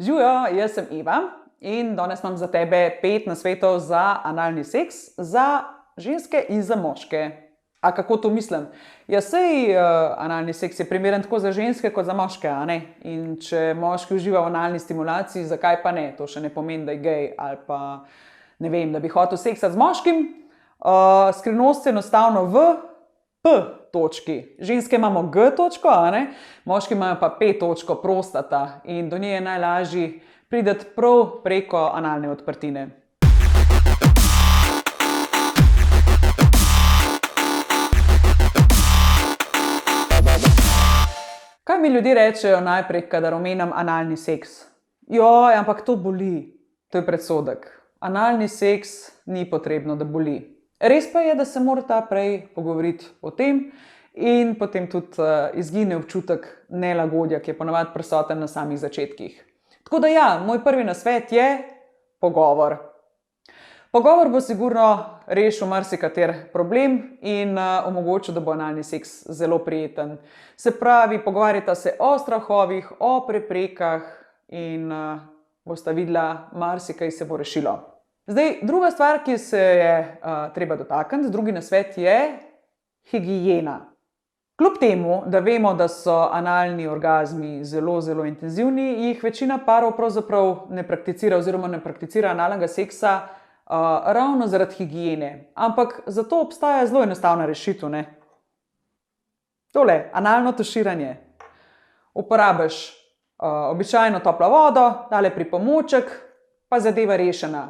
Živijo, jaz sem Eva in danes imam za tebe 5 nasvetov za analni seks za ženske in za moške. A kako to mislim? Ja, sej analni seks je primeren tako za ženske kot za moške, a ne? In če moški uživa v analni stimulaciji, zakaj pa ne? To še ne pomeni, da je gej ali pa ne vem, da bi hotel seksati z moškim. Skrivnost je enostavno v P točki. Ženske imamo G točko, a ne? Moški imajo pa P točko, prostata, in do nje je najlažje priti prav preko analne odprtine. Kaj mi ljudje rečejo najprej, kadar omenjam analni seks? Joj, ampak to boli. To je predsodek. Analni seks ni potrebno, da boli. Res pa je, da se morata prej pogovoriti o tem in potem tudi izgine občutek nelagodja, ki je ponavadi prisoten na samih začetkih. Tako da ja, moj prvi nasvet je pogovor. Pogovor bo sigurno rešil marsikater problem in omogočil, da bo analni seks zelo prijeten. Se pravi, pogovarjata se o strahovih, o preprekah in bosta videla, marsikaj se bo rešilo. Zdaj, druga stvar, ki se je treba dotakniti, drugi nasvet je higiena. Kljub temu, da vemo, da so analni orgazmi zelo, zelo intenzivni, jih večina parov pravzaprav ne prakticira oziroma ne prakticira analnega seksa ravno zaradi higiene. Ampak zato obstaja zelo enostavna rešitev, ne? Tole, analno tuširanje. Uporabiš običajno toplo vodo, tale pripomoček, pa zadeva rešena.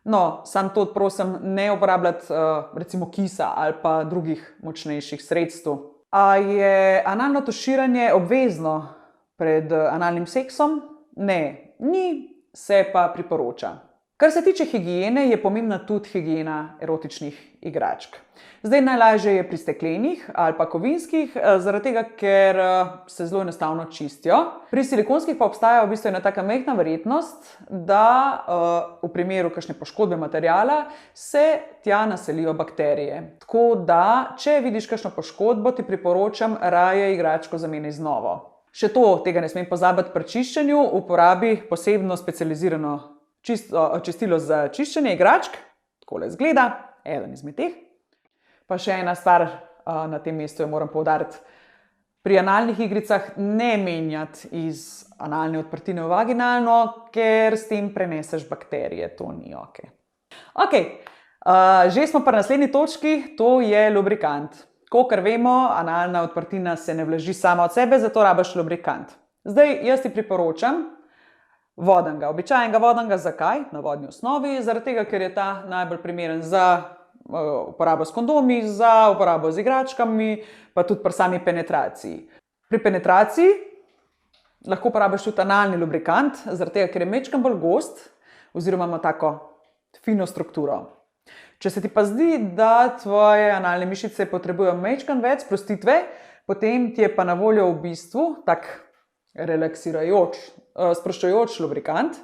No, samo to prosim ne uporabljati recimo kisa ali pa drugih močnejših sredstev. A je analno tuširanje obvezno pred analnim seksom? Ne, ni, se pa priporoča. Kar se tiče higiene, je pomembna tudi higiena erotičnih igračk. Zdaj, najlažje je pri steklenih ali pa kovinskih, zaradi tega, ker se zelo enostavno čistijo. Pri silikonskih pa obstaja v bistvu ena taka majhna verjetnost, da v primeru kakšne poškodbe materiala se tja naselijo bakterije. Tako da, če vidiš kakšno poškodbo, ti priporočam, raje igračko zamenjaj z novo. Še to, tega ne smem pozabiti pri čiščenju, uporabi posebno specializirano čistilo za čiščenje igračk. Takole izgleda, eden izmed teh. Pa še ena stvar na tem mestu jo moram poudariti. Pri analnih igricah ne menjati iz analne odprtine v vaginalno, ker s tem preneseš bakterije. To ni ok. Ok, že smo pri naslednji točki, to je lubrikant. Kakor vemo, analna odprtina se ne vlaži sama od sebe, zato rabiš lubrikant. Zdaj, jaz ti priporočam vodenega, običajnega vodenega. Zakaj? Na vodni osnovi, zaradi tega, ker je ta najbolj primeren za uporabo s kondomi, za uporabo z igračkami, pa tudi pri sami penetraciji. Pri penetraciji lahko uporabiš tudi analni lubrikant, zaradi tega, ker je majčkeno bolj gost oziroma ima tako fino strukturo. Če se ti pa zdi, da tvoje analne mišice potrebujejo majčkeno več sprostitve, potem ti je pa na voljo v bistvu tak relaksirajoč, sproščujoč lubrikant.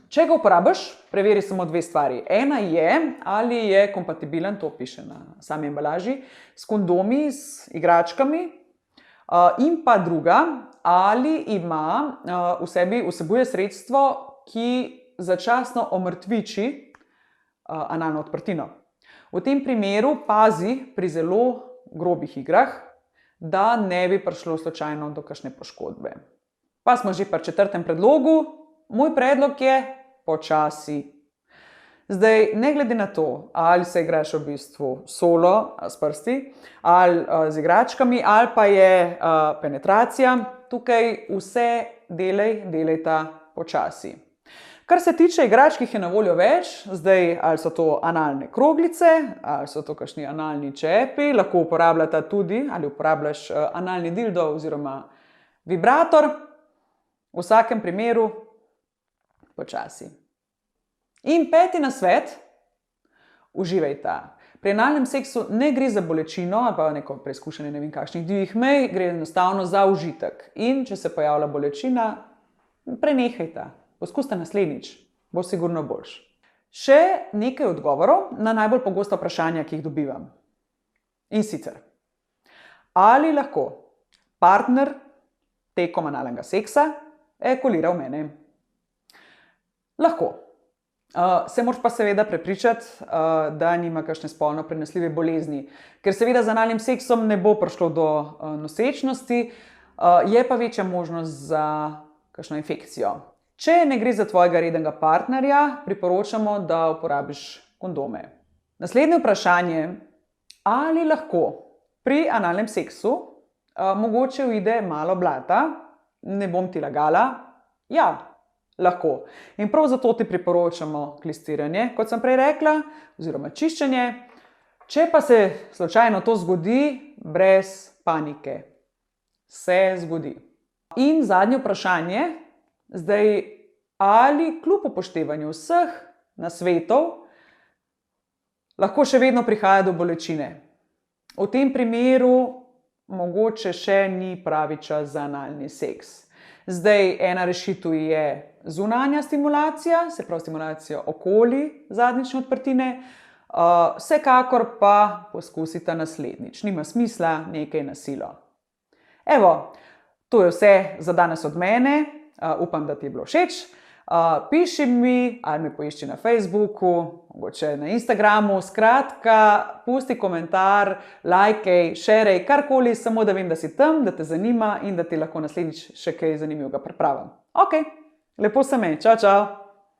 Če ga uporabiš, preveri samo dve stvari. Ena je, ali je kompatibilen, to piše na sami embalaži, s kondomi, s igračkami. In pa druga, ali ima v sebi vsebuje sredstvo, ki začasno omrtviči analno odprtino. V tem primeru pazi pri zelo grobih igrah, da ne bi prišlo slučajno do kakšne poškodbe. Pa smo že pri 4. predlogu. Moj predlog je počasi. Zdaj, ne glede na to, ali se igraš v bistvu solo s prsti, ali z igračkami, ali pa je penetracija, tukaj vse delajta počasi. Kar se tiče igračk, jih je na voljo več. Zdaj, ali so to analne kroglice, ali so to kakšni analni čepi, lahko uporabljata tudi, ali uporabljaš analni dildo oziroma vibrator. V vsakem primeru počasi. In 5. nasvet, uživajta. Pri analnem seksu ne gre za bolečino ali pa neko preizkušanje ne vem kakšnih divjih mej, gre enostavno za užitek. In če se pojavlja bolečina, prenehajta. Poskusite naslednjič, bo sigurno boljše. Še nekaj odgovorov na najbolj pogosta vprašanja, ki jih dobivam. In sicer, ali lahko partner tekom analnega seksa ejakulira v mene? Lahko. Se moraš pa seveda prepričati, da nima kakšne spolno prenosljive bolezni, ker seveda z analnim seksom ne bo prišlo do nosečnosti, je pa večja možnost za kakšno infekcijo. Če ne gre za tvojega rednega partnerja, priporočamo, da uporabiš kondome. Naslednje vprašanje: ali lahko pri analnem seksu mogoče uide malo blata? Ne bom ti lagala. Ja, lahko. In prav zato ti priporočamo klistiranje, kot sem prej rekla, oziroma čiščenje. Če pa se slučajno to zgodi, brez panike. Se zgodi. In zadnje vprašanje: zdaj, ali kljub upoštevanju vseh nasvetov lahko še vedno prihaja do bolečine? V tem primeru mogoče še ni pravi čas za analni seks. Zdaj, ena rešitev je zunanja stimulacija, se pravi stimulacija okoli zadnjične odprtine, vsekakor pa poskusita naslednjič. Nima smisla nekaj na silo. Evo, to je vse za danes od mene. Upam, da ti je bilo všeč. Piši mi ali me poišči na Facebooku, mogoče na Instagramu, skratka, pusti komentar, lajkej, šerej, karkoli, samo da vem, da si tam, da te zanima in da ti lahko naslednjič še kaj zanimivega pripravim. Ok, lepo se meni, čau, čau!